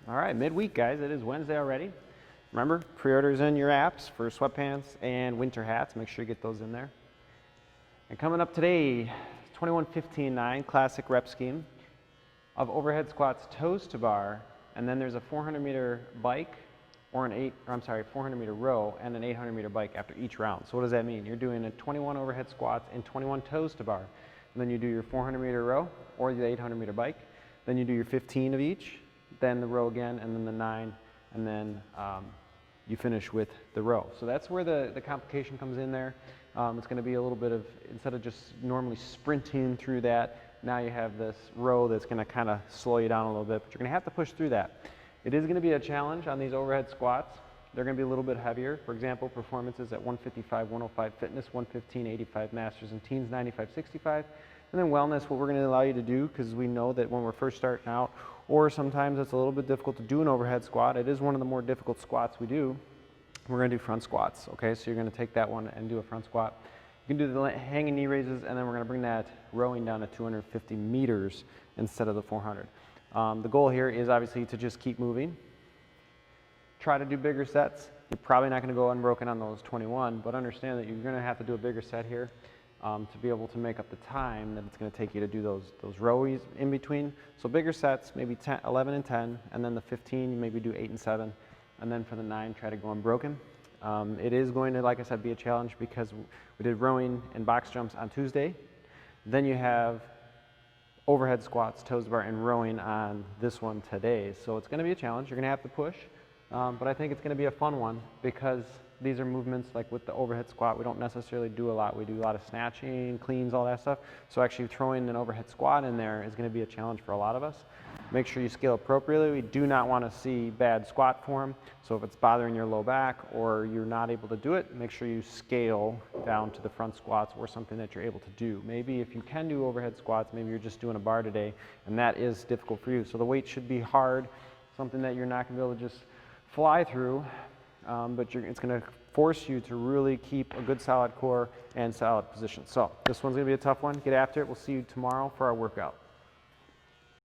All right, midweek, guys. It is Wednesday already. Remember, pre-orders in your apps for sweatpants and winter hats. Make sure you get those in there. And coming up today, 21-15-9 classic rep scheme of overhead squats, toes to bar, and then there's a 400-meter bike or 400-meter row and an 800-meter bike after each round. So what does that mean? You're doing a 21 overhead squats and 21 toes to bar. And then you do your 400-meter row or the 800-meter bike. Then you do your 15 of each, then the row again, and then the 9, and then you finish with the row. So that's where the complication comes in there. It's going to be a little bit of, instead of just normally sprinting through that, now you have this row that's going to kind of slow you down a little bit, but you're going to have to push through that. It is going to be a challenge on these overhead squats. They're going to be a little bit heavier. For example, performances at 155, 105 fitness, 115, 85 masters and teens, 95, 65. And then wellness, what we're going to allow you to do, because we know that when we're first starting out, or sometimes it's a little bit difficult to do an overhead squat, it is one of the more difficult squats we do. We're going to do front squats, okay? So you're going to take that one and do a front squat. You can do the hanging knee raises, and then we're going to bring that rowing down to 250 meters instead of the 400. The goal here is obviously to just keep moving. Try to do bigger sets. You're probably not going to go unbroken on those 21, but understand that you're going to have to do a bigger set here to be able to make up the time that it's going to take you to do those rowies in between. So bigger sets, maybe 10, 11 and 10, and then the 15, you maybe do 8 and 7, and then for the 9, try to go unbroken. It is going to, like I said, be a challenge because we did rowing and box jumps on Tuesday. Then you have overhead squats, toes to bar, and rowing on this one today. So it's going to be a challenge. You're going to have to push, but I think it's going to be a fun one because these are movements like with the overhead squat. We don't necessarily do a lot. We do a lot of snatching, cleans, all that stuff. So actually throwing an overhead squat in there is going to be a challenge for a lot of us. Make sure you scale appropriately. We do not want to see bad squat form. So if it's bothering your low back or you're not able to do it, make sure you scale down to the front squats or something that you're able to do. Maybe if you can do overhead squats, maybe you're just doing a bar today and that is difficult for you. So the weight should be hard, something that you're not going to be able to just fly through. But it's going to force you to really keep a good solid core and solid position. So this one's going to be a tough one. Get after it. We'll see you tomorrow for our workout.